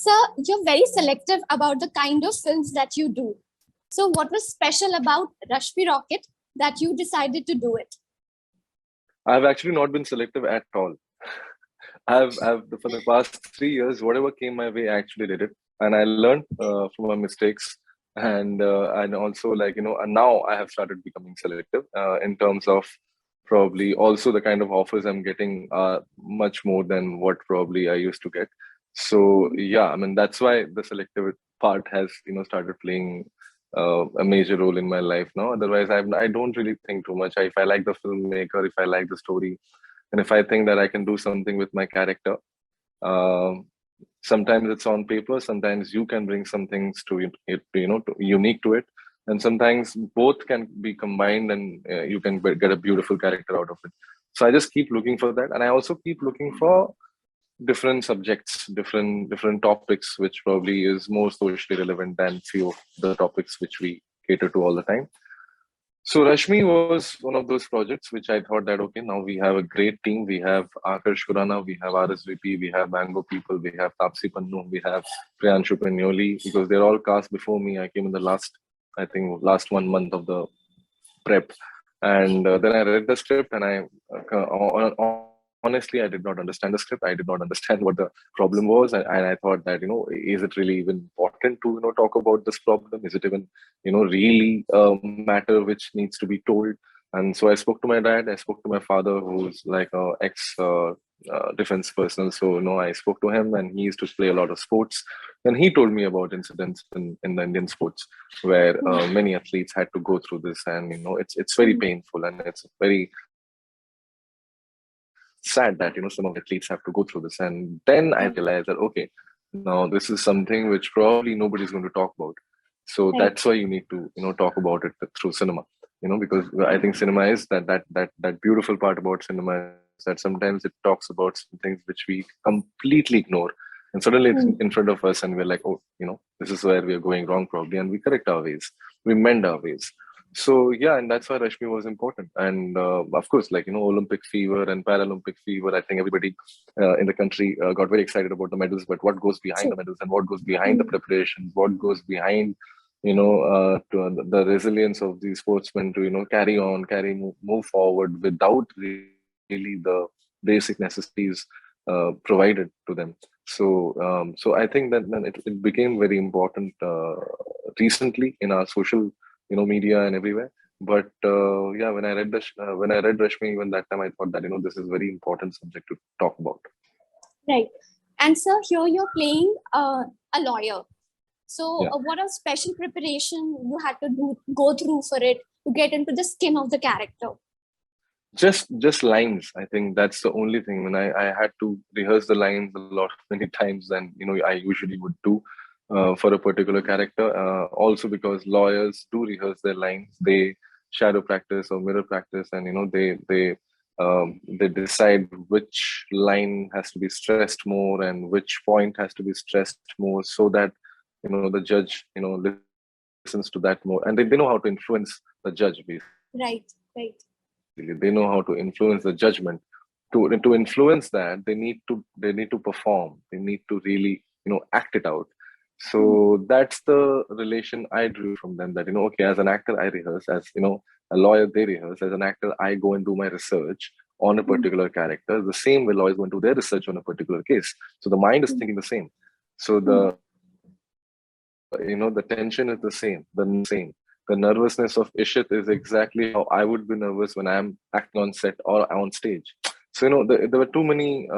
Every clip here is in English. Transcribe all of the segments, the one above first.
So you're very selective about the kind of films that you do. So what was special about Rashmi Rocket that you decided to do it? I've actually not been selective at all. I've for the past 3 years, whatever came my way, I actually did it, and I learned from my mistakes, and also, like, and now I have started becoming selective in terms of probably also the kind of offers I'm getting are much more than what probably I used to get. So yeah, I mean that's why the selective part has started playing a major role in my life now. Otherwise, I don't really think too much. If I like the filmmaker, if I like the story, and if I think that I can do something with my character, um, sometimes it's on paper, sometimes you can bring some things to it, unique to it, and sometimes both can be combined, and you can get a beautiful character out of it. So I just keep looking for that, and I also keep looking for different subjects, different topics, which probably is more socially relevant than few of the topics which we cater to all the time. So Rashmi was one of those projects which I thought that okay, now we have a great team. We have Akash Khurana, we have RSVP, we have Mango People, we have Tapsi Pannu, we have Priyanshu Panyoli, because they're all cast before me. I came in the I think, last 1 month of the prep, and then I read the script, and honestly, I did not understand the script. I did not understand what the problem was, and I thought that is it really even important to talk about this problem? Is it even really a matter which needs to be told? And so I spoke to my dad. I spoke to my father, who's like a ex defense personnel. So I spoke to him, and he used to play a lot of sports, and he told me about incidents in the Indian sports where many athletes had to go through this, and it's very painful, and it's very sad that some of the athletes have to go through this. And then I realized that okay, now this is something which probably nobody's going to talk about. So Right. that's why you need to talk about it through cinema. Because I think cinema is that beautiful part about cinema is that sometimes it talks about some things which we completely ignore, and suddenly it's in front of us, and we're like, oh, this is where we are going wrong probably, and we correct our ways, we mend our ways. So yeah, and that's why Rashmi was important. And of course, like Olympic fever and Paralympic fever, I think everybody in the country got very excited about the medals. But what goes behind the medals, and what goes behind the preparations, what goes behind the resilience of these sportsmen to carry on, move forward without really the basic necessities provided to them. So I think that then it became very important recently in our social media and everywhere. But yeah, when I read Rashmi, even that time I thought that this is very important subject to talk about. Right. And sir, here you're playing a lawyer. So Yeah. what a special preparation you had to go through for it to get into the skin of the character. Just lines. I think that's the only thing. When I had to rehearse the lines a lot many times than I usually would do for a particular character. Also because lawyers do rehearse their lines, they shadow practice or mirror practice, and they decide which line has to be stressed more and which point has to be stressed more, so that the judge listens to that more, and they know how to influence the judge basically. Right, right. They know how to influence the judgment. To influence that, they need to perform. They need to really act it out. So that's the relation I drew from them. That okay, as an actor I rehearse, as a lawyer they rehearse. As an actor I go and do my research on a particular character. The same way lawyers go and do their research on a particular case. So the mind is thinking the same. So the tension is the same, same. The nervousness of Ishit is exactly how I would be nervous when I'm acting on set or on stage. So there were too many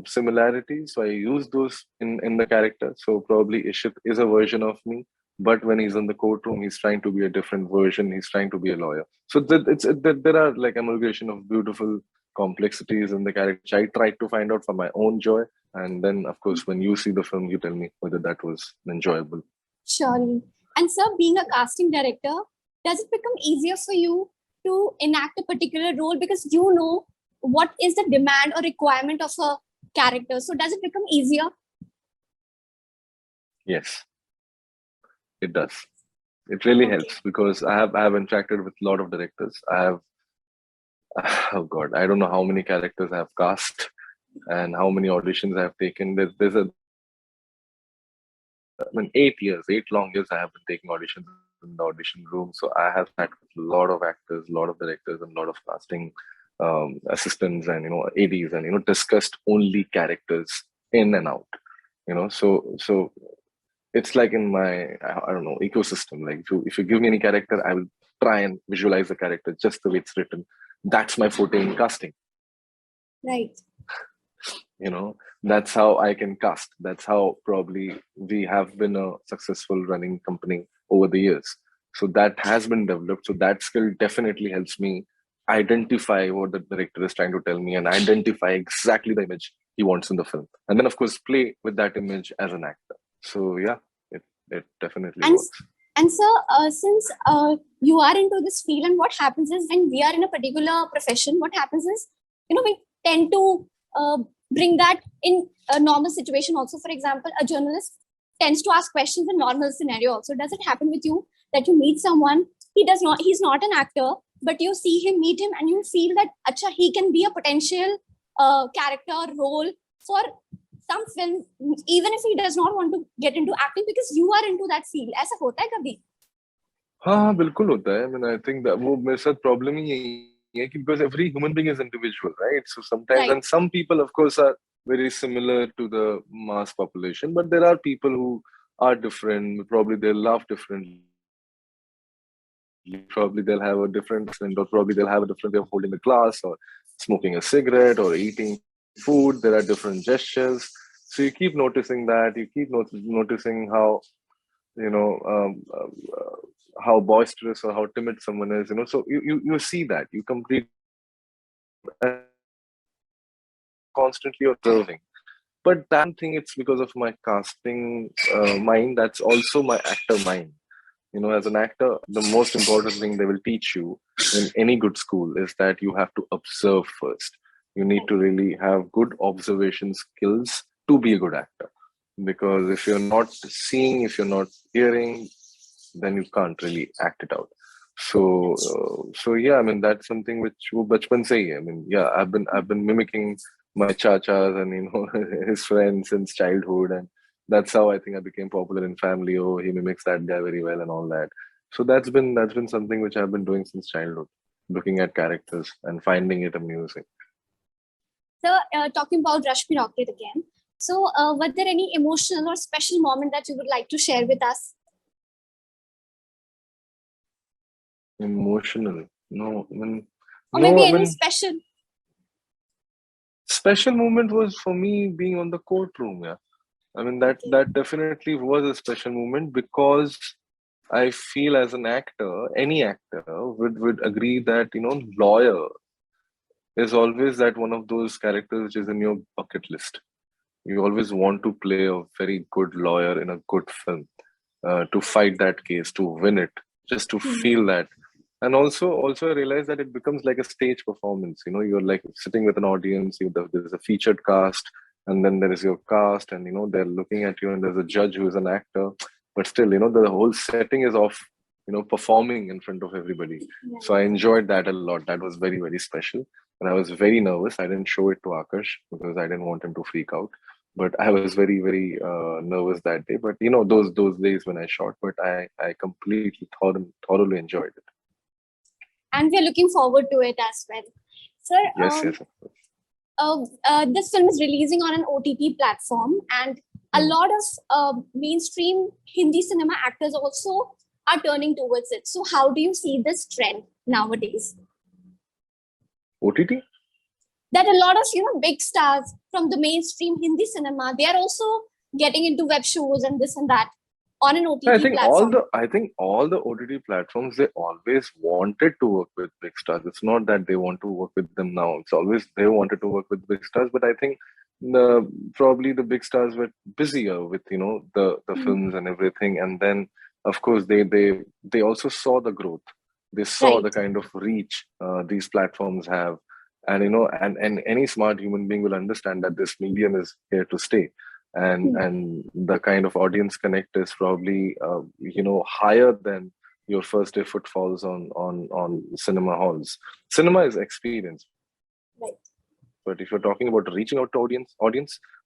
similarities, so I used those in the character. So probably Ishit is a version of me, but when he's in the courtroom, he's trying to be a different version. He's trying to be a lawyer. So there are like amalgamation of beautiful complexities in the character, which I tried to find out for my own joy. And then, of course, when you see the film, you tell me whether that was enjoyable. Surely. And sir, being a casting director, does it become easier for you to enact a particular role because you know what is the demand or requirement of a character? So does it become easier? Yes, it does. It really helps because I have interacted with a lot of directors. I have oh god, I don't know how many characters I have cast and how many auditions I have taken. There's a 8 long years, I have been taking auditions in the audition room. So I have sat with a lot of actors, a lot of directors, and a lot of casting assistants and ADs, and discussed only characters in and out. So it's like in my I don't know ecosystem. Like if you give me any character, I will try and visualize the character just the way it's written. That's my forte in casting. Right. That's how I can cast. That's how probably we have been a successful running company over the years. So that has been developed. So that skill definitely helps me identify what the director is trying to tell me and identify exactly the image he wants in the film. And then, of course, play with that image as an actor. So yeah, it definitely works. And sir, since you are into this field, and what happens is when we are in a particular profession, what happens is, we tend to bring that in a normal situation also. For example, a journalist tends to ask questions in normal scenario also. Does it happen with you that you meet someone, he's not an actor, but you see him, meet him, and you feel that acha, he can be a potential character role for some film, even if he does not want to get into acting because you are into that field? ऐसा होता है कभी? हाँ बिल्कुल होता है. I mean, I think that वो मेरे साथ problem ही यही है कि because every human being is individual, right? So sometimes, Right. and some people, of course, are very similar to the mass population, but there are people who are different. Probably they love differently. Probably they'll have a different accent, or probably they'll have a different way of holding a glass, or smoking a cigarette, or eating food. There are different gestures. So you keep noticing that. You keep noticing how how boisterous or how timid someone is. So you see that. You complete constantly observing. But that thing, it's because of my casting mind. That's also my actor mind. As an actor, the most important thing they will teach you in any good school is that you have to observe first. You need to really have good observation skills to be a good actor. Because if you're not seeing, if you're not hearing, then you can't really act it out. So yeah, I mean, that's something which wo bachpan se hi hai. I mean, yeah, I've been mimicking my chachas and his friends since childhood, and that's how I think I became popular in family. Oh, he mimics that guy very well and all that. So that's been something which I've been doing since childhood, looking at characters and finding it amusing. So talking about Rashmi Rocket again. So were there any emotional or special moment that you would like to share with us? Emotional? No, I mean, Or no, maybe I any mean, special moment was for me being on the courtroom. Yeah, I mean that definitely was a special moment because I feel as an actor, any actor would agree that lawyer is always that one of those characters which is in your bucket list. You always want to play a very good lawyer in a good film, to fight that case, to win it, just to feel that. And also I realized that it becomes like a stage performance. You're like sitting with an audience. There's a featured cast, and then there is your cast, and they're looking at you, and there's a judge who is an actor. But still, the whole setting is of performing in front of everybody. So I enjoyed that a lot. That was very, very special. And I was very nervous. I didn't show it to Akash because I didn't want him to freak out. But I was very, very nervous that day. But those days when I shot, but I completely thoroughly enjoyed it. And we're looking forward to it as well. Sir, Yes, of course. This film is releasing on an OTT platform, and a lot of mainstream Hindi cinema actors also are turning towards it. So how do you see this trend nowadays? OTT? That a lot of big stars from the mainstream Hindi cinema, they are also getting into web shows and this and that on an OTT platform. I think all the OTT platforms, they always wanted to work with big stars. It's not that they want to work with them now. It's always they wanted to work with big stars. But I think probably the big stars were busier with the films and everything. And then of course they also saw the growth. They saw the kind of reach these platforms have. And and any smart human being will understand that this medium is here to stay. And the kind of audience connect is probably higher than your first day footfalls on cinema halls. Cinema is experience. Right. But if you're talking about reaching out to audience,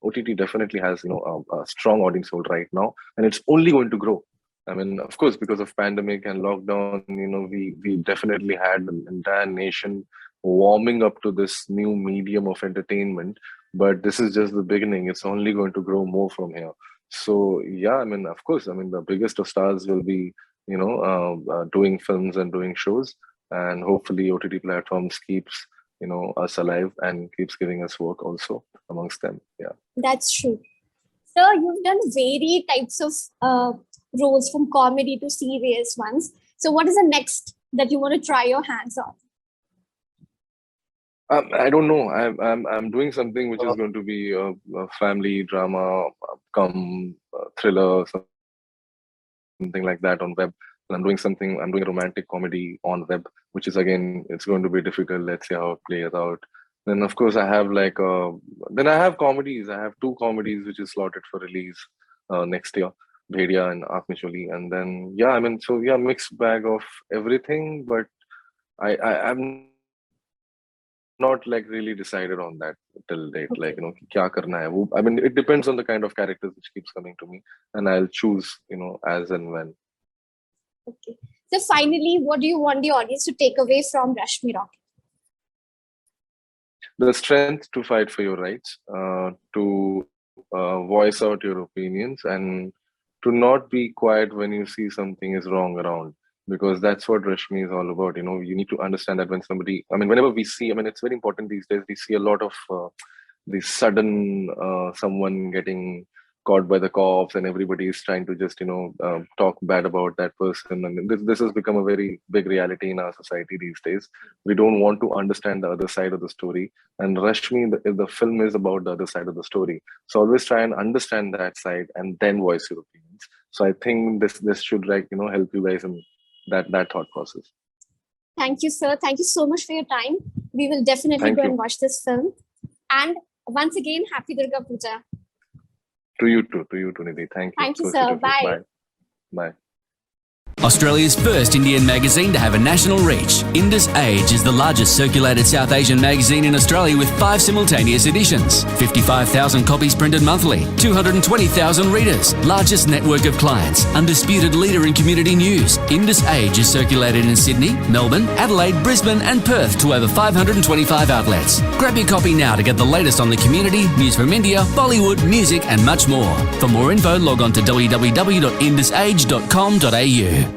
OTT definitely has a strong audience hold right now, and it's only going to grow. I mean, of course, because of pandemic and lockdown, we definitely had an entire nation warming up to this new medium of entertainment. But this is just the beginning. It's only going to grow more from here. So yeah, I mean, of course, I mean, the biggest of stars will be, doing films and doing shows, and hopefully OTT platforms keeps, us alive and keeps giving us work also amongst them. Yeah. That's true. Sir, you've done varied types of roles, from comedy to serious ones. So what is the next that you want to try your hands on? I don't know. I'm doing something which is going to be a family drama, thriller, something like that on web. I'm doing a romantic comedy on web, which is, again, it's going to be difficult. Let's see how it plays out. Then of course I have comedies. I have 2 comedies which is slotted for release next year, Bhedia and Aap Mein Choli. And then mixed bag of everything. But I'm not like really decided on that till date. Okay. Kya karna hai. I mean, it depends on the kind of characters which keeps coming to me, and I'll choose, as and when. Okay. So finally, what do you want the audience to take away from Rashmi Rocket? The strength to fight for your rights, to voice out your opinions, and to not be quiet when you see something is wrong around. Because that's what Rashmi is all about. You need to understand that whenever we see, it's very important these days, we see a lot of the sudden someone getting caught by the cops, and everybody is trying to just, talk bad about that person. And this has become a very big reality in our society these days. We don't want to understand the other side of the story. And Rashmi, the film is about the other side of the story. So always try and understand that side and then voice your opinions. So I think this should help you guys in that thought process. Thank you, sir. Thank you so much for your time. We will definitely go and watch this film. And once again, happy Durga Puja. To you too, Nidhi. Thank you. Thank you, sir. Bye. Bye. Australia's first Indian magazine to have a national reach, Indus Age is the largest circulated South Asian magazine in Australia with 5 simultaneous editions, 55,000 copies printed monthly, 220,000 readers, largest network of clients, undisputed leader in community news. Indus Age is circulated in Sydney, Melbourne, Adelaide, Brisbane and Perth to over 525 outlets. Grab your copy now to get the latest on the community, news from India, Bollywood, music and much more. For more info, log on to www.indusage.com.au.